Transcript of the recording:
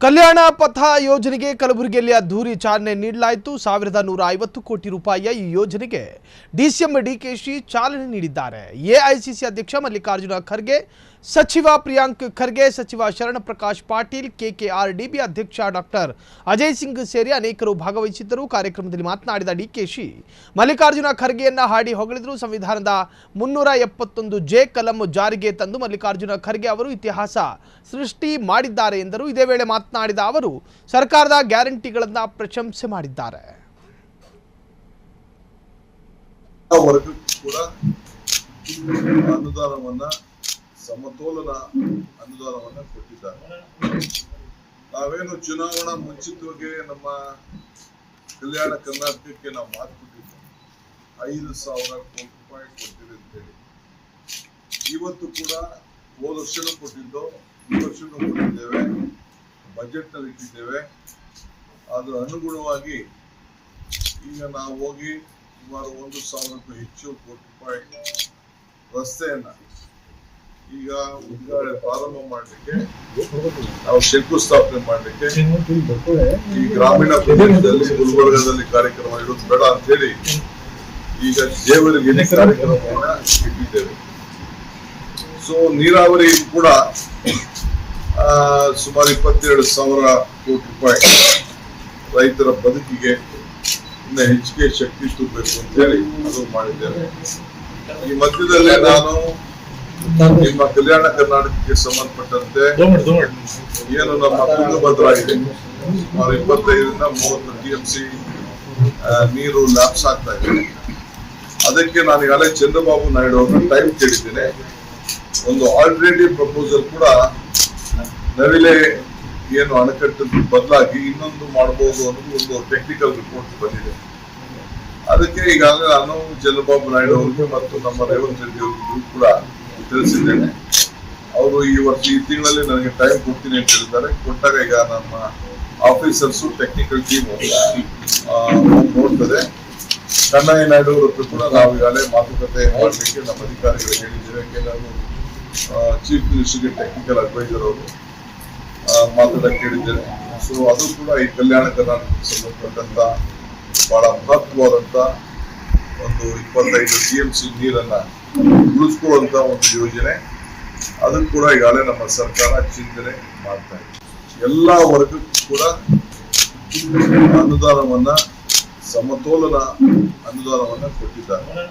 ಕಲ್ಯಾಣ ಪಥ ಯೋಜನೆಗೆ ಕಲಬುರಗಿಯಲ್ಲಿ ಅದ್ದೂರಿ ಚಾಲನೆ ನೀಡಲಾಯಿತು। 1150 ಕೋಟಿ ರೂಪಾಯಿಯ ಈ ಯೋಜನೆಗೆ ಡಿಸಿಎಂ ಡಿಕೆಶಿ ಚಾಲನೆ ನೀಡಿದ್ದಾರೆ। ಎಐಸಿಸಿ ಅಧ್ಯಕ್ಷ ಮಲ್ಲಿಕಾರ್ಜುನ ಖರ್ಗೆ, ಸಚಿವ ಪ್ರಿಯಾಂಕ್ ಖರ್ಗೆ, ಸಚಿವ ಶರಣ ಪ್ರಕಾಶ್ ಪಾಟೀಲ್, ಕೆಕೆಆರ್ಡಿಬಿ ಅಧ್ಯಕ್ಷ ಡಾಕ್ಟರ್ ಅಜಯ್ ಸಿಂಗ್ ಸೇರಿ ಅನೇಕರು ಭಾಗವಹಿಸಿದ್ದರು। ಕಾರ್ಯಕ್ರಮದಲ್ಲಿ ಮಾತನಾಡಿದ ಡಿಕೆಶಿ ಮಲ್ಲಿಕಾರ್ಜುನ ಖರ್ಗೆಯನ್ನ ಹಾಡಿ ಹೊಗಳಿದರು। ಸಂವಿಧಾನದ 371 ಜೆ ಕಲಂ ಜಾರಿಗೆ ತಂದು ಮಲ್ಲಿಕಾರ್ಜುನ ಖರ್ಗೆ ಅವರು ಇತಿಹಾಸ ಸೃಷ್ಟಿ ಮಾಡಿದ್ದಾರೆ ಎಂದರು। ಇದೇ ವೇಳೆ ಮಾತನಾಡಿದ ಅವರು ಸರ್ಕಾರದ ಗ್ಯಾರಂಟಿಗಳನ್ನ ಪ್ರಶಂಸೆ ಮಾಡಿದ್ದಾರೆ। ಸಮತೋಲನ ಅನುದಾನವನ್ನ ಕೊಟ್ಟಿದ್ದಾರೆ। ನಾವೇನು ಚುನಾವಣಾ ಮುಂಚಿತವಾಗಿ ನಮ್ಮ ಕಲ್ಯಾಣ ಕರ್ನಾಟಕಕ್ಕೆ ನಾವು ಮಾತು ಕೊಟ್ಟಿದ್ದೆ 5,000 ಕೋಟಿ ರೂಪಾಯಿ ಕೊಡ್ತೀವಿ ಅಂತ ಹೇಳಿ। ಇವತ್ತು ಕೂಡ ಹೋದ ವರ್ಷನೂ ಕೊಟ್ಟಿದ್ದು, ಈ ವರ್ಷನೂ ಕೊಟ್ಟಿದ್ದೇವೆ, ಬಜೆಟ್ ನಲ್ಲಿ ಇಟ್ಟಿದ್ದೇವೆ। ಅದರ ಅನುಗುಣವಾಗಿ ಈಗ ನಾವು ಹೋಗಿ ಸುಮಾರು 1,000ಕ್ಕೂ ಹೆಚ್ಚು ಕೋಟಿ ರೂಪಾಯಿ ರಸ್ತೆಯನ್ನ ಈಗ ಉದ್ಘಾಟನೆ ಪ್ರಾರಂಭ ಮಾಡಲಿಕ್ಕೆ, ನಾವು ಶಂಕುಸ್ಥಾಪನೆ ಮಾಡಲಿಕ್ಕೆ ಈ ಗ್ರಾಮೀಣ ಪ್ರದೇಶದಲ್ಲಿ ಗುಲ್ಬರ್ಗದಲ್ಲಿ ಕಾರ್ಯಕ್ರಮ ಇರೋದು ಬೇಡ ಅಂತ ಹೇಳಿ ಈಗ ಜೇವರಿಗೆ ಕಾರ್ಯಕ್ರಮವನ್ನ ಇಟ್ಟಿದ್ದೇವೆ। ಸೊ ನೀರಾವರಿ ಕೂಡ ಸುಮಾರು 22,000 ಕೋಟಿ ರೂಪಾಯಿ ರೈತರ ಬದುಕಿಗೆ ಇನ್ನು ಹೆಚ್ಚಿಗೆ ಶಕ್ತಿ ತುಂಬಬೇಕು ಅಂತ ಹೇಳಿ ಅದು ಮಾಡಿದ್ದೇವೆ। ಈ ಮಧ್ಯದಲ್ಲೇ ನಾನು ನಿಮ್ಮ ಕಲ್ಯಾಣ ಕರ್ನಾಟಕಕ್ಕೆ ಸಂಬಂಧಪಟ್ಟಂತೆ ಏನು ನಮ್ಮ ತುಂಗಭದ್ರಾ ಇದೆ, ಸುಮಾರು 25ರಿಂದ 30 ಟಿಎಂಸಿ ನೀರು ಲ್ಯಾಪ್ಸ್ ಆಗ್ತಾ ಇದೆ। ಅದಕ್ಕೆ ನಾನು ಈಗಾಗಲೇ ಚಂದ್ರಬಾಬು ನಾಯ್ಡು ಅವ್ರನ್ನ ಟೈಮ್ ಕೇಳಿದ್ದೇನೆ। ಒಂದು ಆಲ್ಟರ್ನೇಟಿವ್ ಪ್ರಪೋಸಲ್ ಕೂಡ ನವಿಲೆ ಏನು ಅಣೆಕಟ್ಟು ಬದಲಾಗಿ ಇನ್ನೊಂದು ಮಾಡಬಹುದು ಅನ್ನೋದು ಒಂದು ಟೆಕ್ನಿಕಲ್ ರಿಪೋರ್ಟ್ ಬಂದಿದೆ। ಅದಕ್ಕೆ ಈಗಾಗಲೇ ನಾನು ಚಂದ್ರಬಾಬು ನಾಯ್ಡು ಅವರಿಗೆ ಮತ್ತು ನಮ್ಮ ರೇವಂತ್ ರೆಡ್ಡಿ ಅವರಿಗೂ ಕೂಡ ತಿಳಿಸಿದ್ದೇನೆ। ಅವರು ಈ ತಿಂಗಳಲ್ಲಿ ನನಗೆ ಟೈಮ್ ಕೊಡ್ತೀನಿ ಅಂತ ಹೇಳಿದ್ದಾರೆ। ಕೊಟ್ಟಾಗ ಈಗ ನಮ್ಮ ಆಫೀಸರ್ಸು ಟೆಕ್ನಿಕಲ್ ಟೀಮ್ ನೋಡ್ತದೆ। ಕನ್ನಯ್ಯ ನಾಯ್ಡು ಅವರ ಹತ್ರ ಕೂಡ ನಾವು ಈಗಾಗಲೇ ಮಾತುಕತೆ ಮಾಡಲಿಕ್ಕೆ ನಮ್ಮ ಅಧಿಕಾರಿಗಳು ಹೇಳಿದ್ದೇವೆ। ಕೆಲವರು ಚೀಫ್ ಮಿನಿಸ್ಟರ್ಗೆ ಟೆಕ್ನಿಕಲ್ ಅಡ್ವೈಸರ್ ಅವರು ಮಾತಾಡಕ್ಕೆ ಹೇಳಿದ್ದೇನೆ। ಸೊ ಅದು ಕೂಡ ಈ ಕಲ್ಯಾಣ ಕರ್ನಾಟಕಕ್ಕೆ ಸಂಬಂಧಪಟ್ಟಂತ ಬಹಳ ಮಹತ್ವವಾದಂತ ಒಂದು 25 ಟಿಎಂಸಿ ನೀರನ್ನ ಉಳಿಸ್ಕೊಳ್ಳುವಂತ ಒಂದು ಯೋಜನೆ, ಅದನ್ನು ಕೂಡ ಈಗಾಗಲೇ ನಮ್ಮ ಸರ್ಕಾರ ಚಿಂತನೆ ಮಾಡ್ತಾ ಇದೆ। ಎಲ್ಲಾ ವರ್ಗಕ್ಕೂ ಕೂಡ ಅನುದಾನವನ್ನ ಸಮತೋಲನ ಅನುದಾನವನ್ನ ಕೊಟ್ಟಿದ್ದಾರೆ।